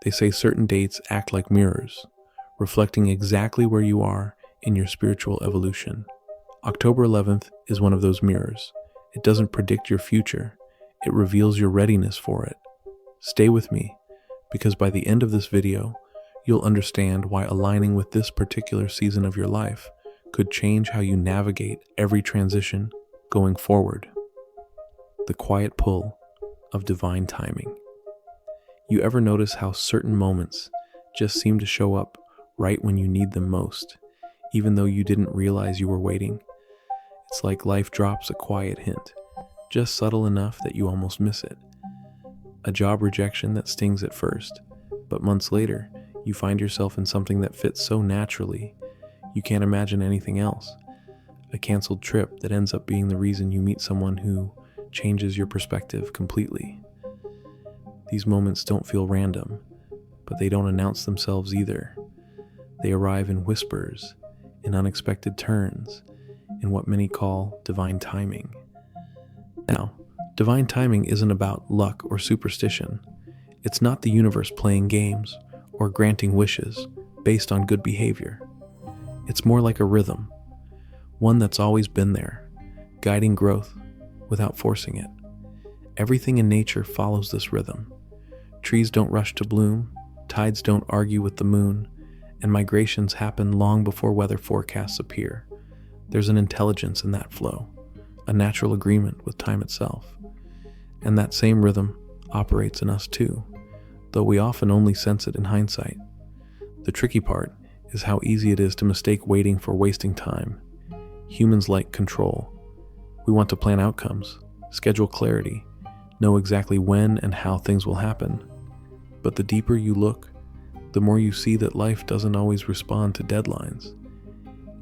They say certain dates act like mirrors, reflecting exactly where you are in your spiritual evolution. October 11th is one of those mirrors. It doesn't predict your future, it reveals your readiness for it. Stay with me, because by the end of this video, you'll understand why aligning with this particular season of your life could change how you navigate every transition going forward. The quiet pull of divine timing. You ever notice how certain moments just seem to show up right when you need them most, even though you didn't realize you were waiting? It's like life drops a quiet hint, just subtle enough that you almost miss it. A job rejection that stings at first, but months later, you find yourself in something that fits so naturally, you can't imagine anything else. A canceled trip that ends up being the reason you meet someone who changes your perspective completely. These moments don't feel random, but they don't announce themselves either. They arrive in whispers, in unexpected turns, in what many call divine timing. Now, divine timing isn't about luck or superstition. It's not the universe playing games or granting wishes based on good behavior. It's more like a rhythm, one that's always been there, guiding growth without forcing it. Everything in nature follows this rhythm. Trees don't rush to bloom, tides don't argue with the moon, and migrations happen long before weather forecasts appear. There's an intelligence in that flow, a natural agreement with time itself. And that same rhythm operates in us too, though we often only sense it in hindsight. The tricky part is how easy it is to mistake waiting for wasting time. Humans like control. We want to plan outcomes, schedule clarity, know exactly when and how things will happen. But the deeper you look, the more you see that life doesn't always respond to deadlines.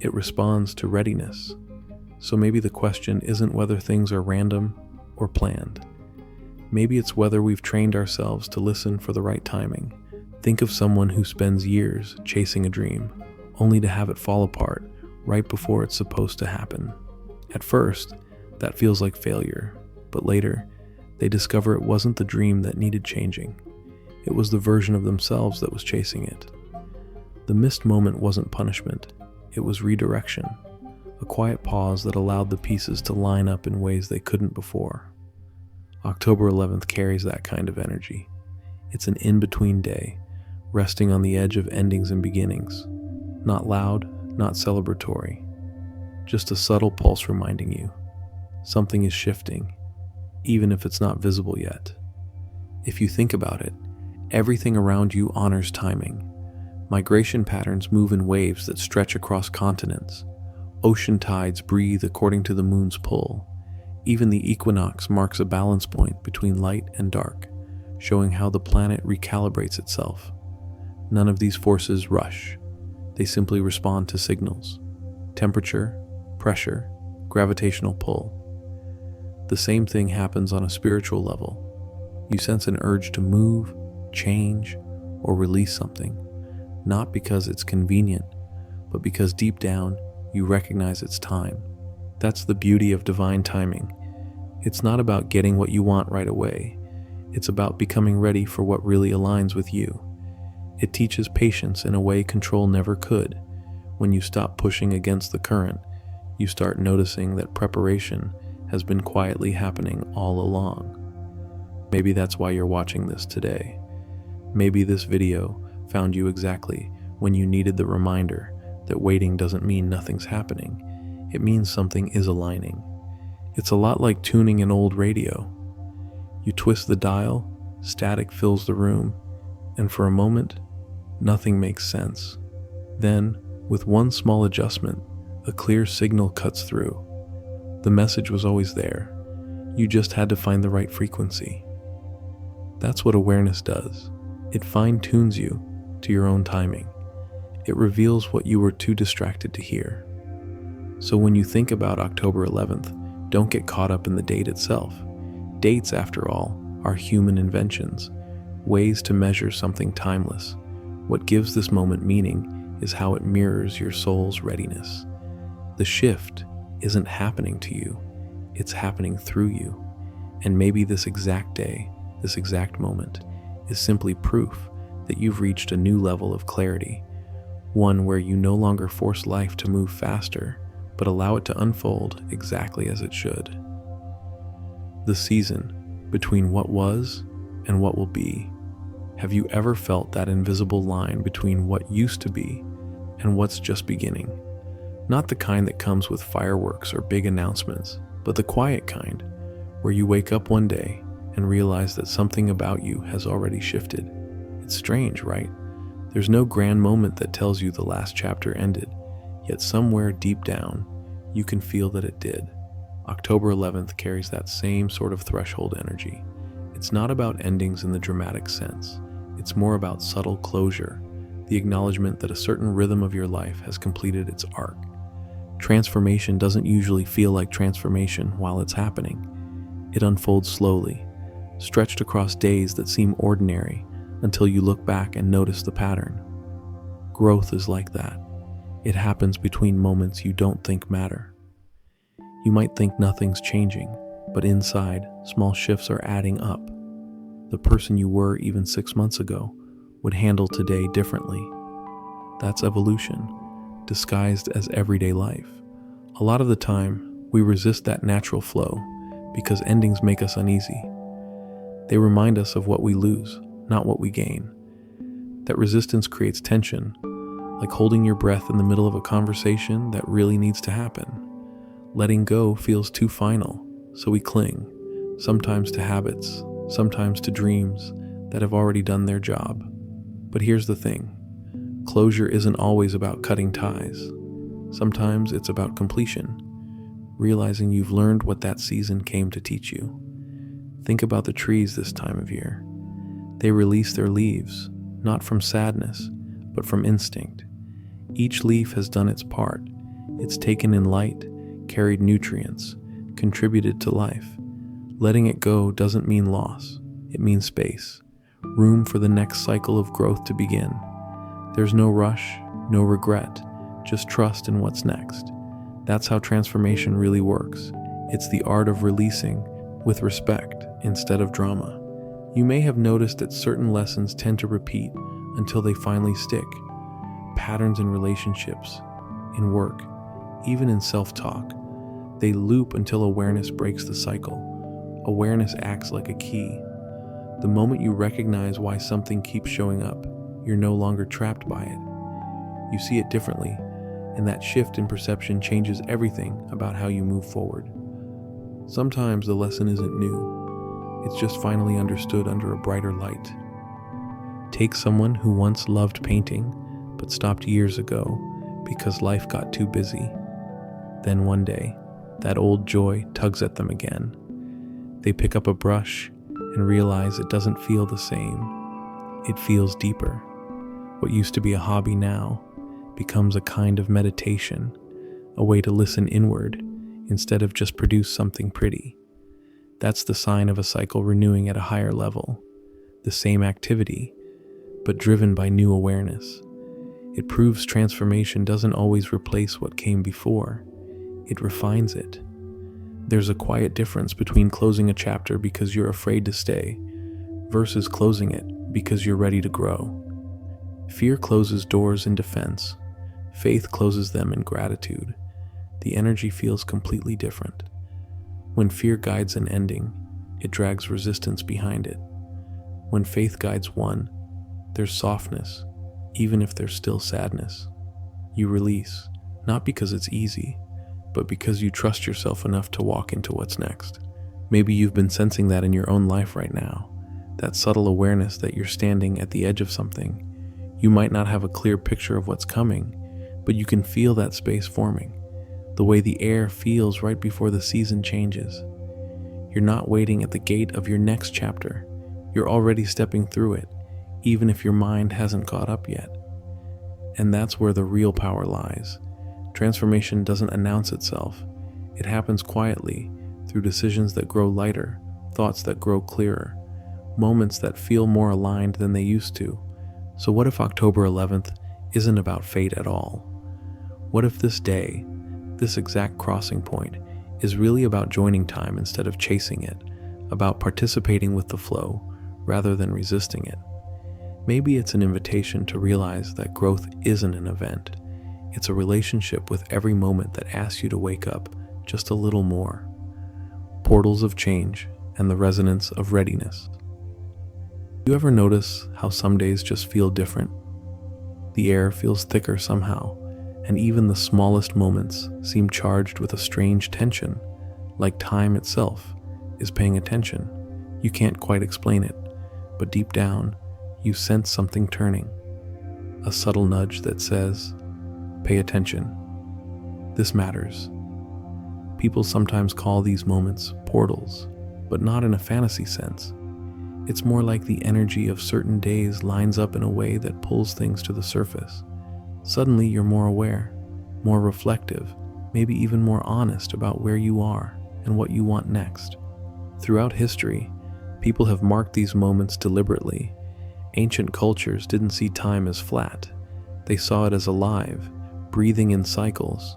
It responds to readiness. So maybe the question isn't whether things are random or planned. Maybe it's whether we've trained ourselves to listen for the right timing. Think of someone who spends years chasing a dream, only to have it fall apart right before it's supposed to happen. At first, that feels like failure, but later, they discover it wasn't the dream that needed changing. It was the version of themselves that was chasing it. The missed moment wasn't punishment, it was redirection, a quiet pause that allowed the pieces to line up in ways they couldn't before. October 11th carries that kind of energy. It's an in-between day, resting on the edge of endings and beginnings. Not loud, not celebratory. Just a subtle pulse reminding you, something is shifting, even if it's not visible yet. If you think about it, everything around you honors timing. Migration patterns move in waves that stretch across continents. Ocean tides breathe according to the moon's pull. Even the equinox marks a balance point between light and dark, showing how the planet recalibrates itself. None of these forces rush. They simply respond to signals: temperature, pressure, gravitational pull. The same thing happens on a spiritual level. You sense an urge to move, change, or release something, not because it's convenient, but because deep down you recognize it's time. That's the beauty of divine timing. It's not about getting what you want right away. It's about becoming ready for what really aligns with you. It teaches patience in a way control never could. When you stop pushing against the current, you start noticing that preparation has been quietly happening all along. Maybe that's why you're watching this today. Maybe this video found you exactly when you needed the reminder that waiting doesn't mean nothing's happening. It means something is aligning. It's a lot like tuning an old radio. You twist the dial, static fills the room, and for a moment, nothing makes sense. Then, with one small adjustment, a clear signal cuts through. The message was always there. You just had to find the right frequency. That's what awareness does. It fine-tunes you to your own timing. It reveals what you were too distracted to hear. So when you think about October 11th, don't get caught up in the date itself. Dates, after all, are human inventions, ways to measure something timeless. What gives this moment meaning is how it mirrors your soul's readiness. The shift isn't happening to you, it's happening through you. And maybe this exact day, this exact moment, is simply proof that you've reached a new level of clarity, one where you no longer force life to move faster, but allow it to unfold exactly as it should. The season between what was and what will be. Have you ever felt that invisible line between what used to be and what's just beginning? Not the kind that comes with fireworks or big announcements, but the quiet kind, where you wake up one day and realize that something about you has already shifted. It's strange, right? There's no grand moment that tells you the last chapter ended, yet somewhere deep down, you can feel that it did. October 11th carries that same sort of threshold energy. It's not about endings in the dramatic sense. It's more about subtle closure, the acknowledgement that a certain rhythm of your life has completed its arc. Transformation doesn't usually feel like transformation while it's happening. It unfolds slowly, stretched across days that seem ordinary until you look back and notice the pattern. Growth is like that. It happens between moments you don't think matter. You might think nothing's changing, but inside, small shifts are adding up. The person you were even 6 months ago would handle today differently. That's evolution, disguised as everyday life. A lot of the time, we resist that natural flow because endings make us uneasy. They remind us of what we lose, not what we gain. That resistance creates tension, like holding your breath in the middle of a conversation that really needs to happen. Letting go feels too final, so we cling, sometimes to habits, sometimes to dreams that have already done their job. But here's the thing. Closure isn't always about cutting ties. Sometimes it's about completion, realizing you've learned what that season came to teach you. Think about the trees this time of year. They release their leaves, not from sadness, but from instinct. Each leaf has done its part. It's taken in light, carried nutrients, contributed to life. Letting it go doesn't mean loss. It means space, room for the next cycle of growth to begin. There's no rush, no regret, just trust in what's next. That's how transformation really works. It's the art of releasing with respect instead of drama. You may have noticed that certain lessons tend to repeat until they finally stick. Patterns in relationships, in work, even in self-talk. They loop until awareness breaks the cycle. Awareness acts like a key. The moment you recognize why something keeps showing up, you're no longer trapped by it. You see it differently, and that shift in perception changes everything about how you move forward. Sometimes the lesson isn't new. It's just finally understood under a brighter light. Take someone who once loved painting, but stopped years ago because life got too busy. Then one day, that old joy tugs at them again. They pick up a brush and realize it doesn't feel the same. It feels deeper. What used to be a hobby now becomes a kind of meditation, a way to listen inward instead of just produce something pretty. That's the sign of a cycle renewing at a higher level. The same activity, but driven by new awareness. It proves transformation doesn't always replace what came before. It refines it. There's a quiet difference between closing a chapter because you're afraid to stay versus closing it because you're ready to grow. Fear closes doors in defense. Faith closes them in gratitude. The energy feels completely different. When fear guides an ending, it drags resistance behind it. When faith guides one, there's softness, even if there's still sadness. You release, not because it's easy, but because you trust yourself enough to walk into what's next. Maybe you've been sensing that in your own life right now, that subtle awareness that you're standing at the edge of something. You might not have a clear picture of what's coming, but you can feel that space forming, the way the air feels right before the season changes. You're not waiting at the gate of your next chapter. You're already stepping through it, even if your mind hasn't caught up yet. And that's where the real power lies. Transformation doesn't announce itself. It happens quietly, through decisions that grow lighter, thoughts that grow clearer, moments that feel more aligned than they used to. So what if October 11th isn't about fate at all? What if this day, this exact crossing point, is really about joining time instead of chasing it, about participating with the flow rather than resisting it? Maybe it's an invitation to realize that growth isn't an event. It's a relationship with every moment that asks you to wake up just a little more. Portals of change and the resonance of readiness. You ever notice how some days just feel different? The air feels thicker somehow, and even the smallest moments seem charged with a strange tension, like time itself is paying attention. You can't quite explain it, but deep down, you sense something turning. A subtle nudge that says, "Pay attention. This matters." People sometimes call these moments portals, but not in a fantasy sense. It's more like the energy of certain days lines up in a way that pulls things to the surface. Suddenly you're more aware, more reflective, maybe even more honest about where you are and what you want next. Throughout history, people have marked these moments deliberately. Ancient cultures didn't see time as flat. They saw it as alive, breathing in cycles.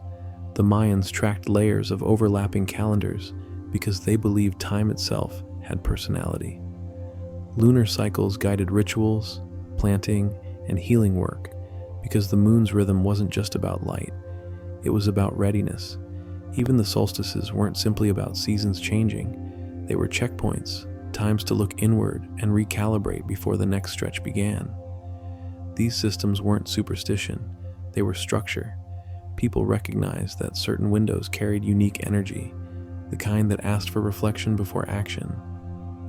The Mayans tracked layers of overlapping calendars because they believed time itself had personality. Lunar cycles guided rituals, planting, and healing work because the moon's rhythm wasn't just about light, it was about readiness. Even the solstices weren't simply about seasons changing, they were checkpoints, times to look inward and recalibrate before the next stretch began. These systems weren't superstition, they were structure. People recognized that certain windows carried unique energy, the kind that asked for reflection before action.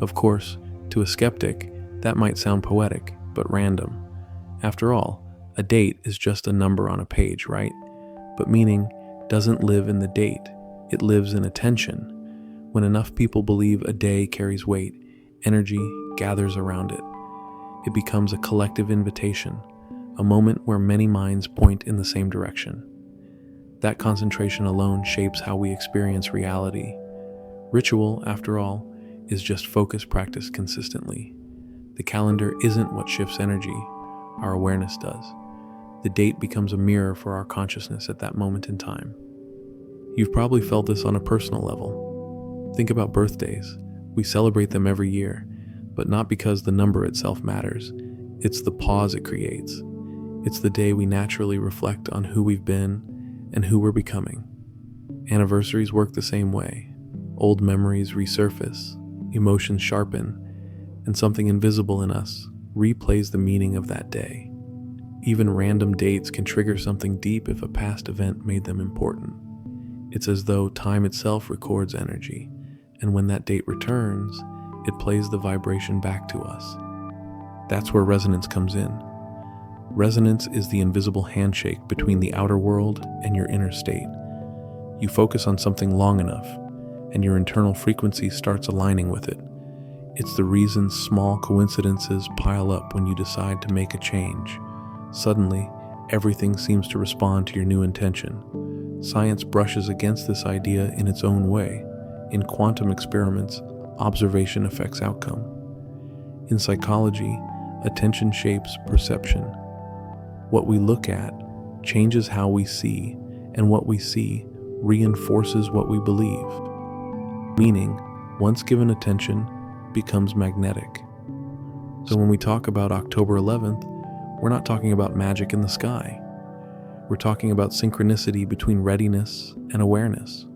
Of course, to a skeptic, that might sound poetic, but random. After all, a date is just a number on a page, right? But meaning doesn't live in the date, it lives in attention. When enough people believe a day carries weight, energy gathers around it. It becomes a collective invitation, a moment where many minds point in the same direction. That concentration alone shapes how we experience reality. Ritual, after all, is just focus practiced consistently. The calendar isn't what shifts energy, our awareness does. The date becomes a mirror for our consciousness at that moment in time. You've probably felt this on a personal level. Think about birthdays. We celebrate them every year, but not because the number itself matters. It's the pause it creates. It's the day we naturally reflect on who we've been and who we're becoming. Anniversaries work the same way. Old memories resurface, emotions sharpen, and something invisible in us replays the meaning of that day. Even random dates can trigger something deep if a past event made them important. It's as though time itself records energy, and when that date returns, it plays the vibration back to us. That's where resonance comes in. Resonance is the invisible handshake between the outer world and your inner state. You focus on something long enough, and your internal frequency starts aligning with it. It's the reason small coincidences pile up when you decide to make a change. Suddenly, everything seems to respond to your new intention. Science brushes against this idea in its own way. In quantum experiments, observation affects outcome. In psychology, attention shapes perception. What we look at changes how we see, and what we see reinforces what we believe. Meaning, once given attention, becomes magnetic. So when we talk about October 11th, we're not talking about magic in the sky. We're talking about synchronicity between readiness and awareness.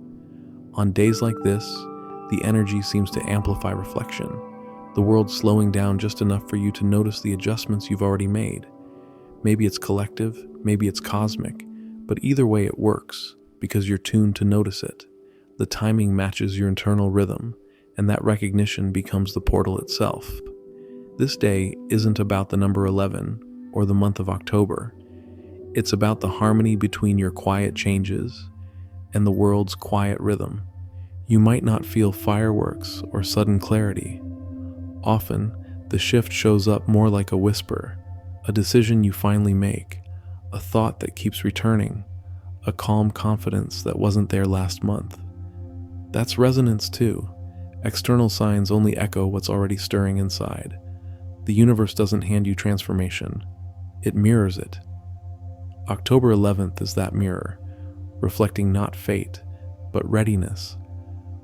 On days like this, the energy seems to amplify reflection, the world slowing down just enough for you to notice the adjustments you've already made. Maybe it's collective, maybe it's cosmic, but either way it works because you're tuned to notice it. The timing matches your internal rhythm, and that recognition becomes the portal itself. This day isn't about the number 11 or the month of October. It's about the harmony between your quiet changes and the world's quiet rhythm. You might not feel fireworks or sudden clarity. Often, the shift shows up more like a whisper, a decision you finally make, a thought that keeps returning, a calm confidence that wasn't there last month. That's resonance too. External signs only echo what's already stirring inside. The universe doesn't hand you transformation, it mirrors it. October 11th is that mirror, reflecting not fate, but readiness.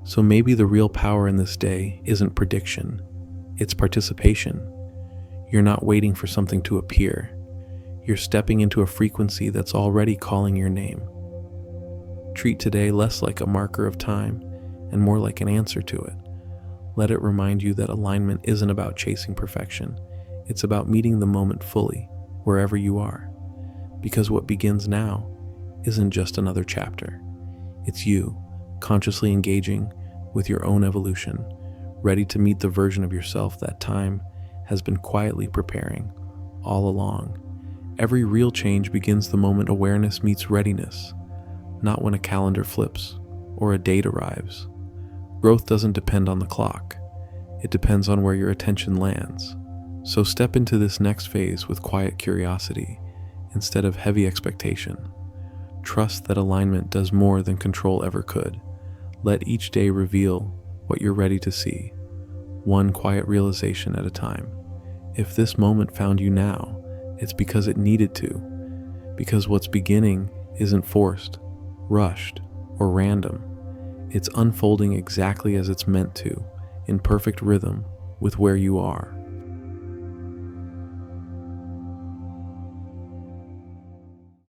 So maybe the real power in this day isn't prediction, it's participation. You're not waiting for something to appear. You're stepping into a frequency that's already calling your name. Treat today less like a marker of time and more like an answer to it. Let it remind you that alignment isn't about chasing perfection. It's about meeting the moment fully, wherever you are. Because what begins now isn't just another chapter. It's you, consciously engaging with your own evolution, ready to meet the version of yourself that time has been quietly preparing all along. Every real change begins the moment awareness meets readiness, not when a calendar flips or a date arrives. Growth doesn't depend on the clock. It depends on where your attention lands. So step into this next phase with quiet curiosity instead of heavy expectation. Trust that alignment does more than control ever could. Let each day reveal what you're ready to see, one quiet realization at a time. If this moment found you now, it's because it needed to. Because what's beginning isn't forced, rushed, or random. It's unfolding exactly as it's meant to, in perfect rhythm with where you are.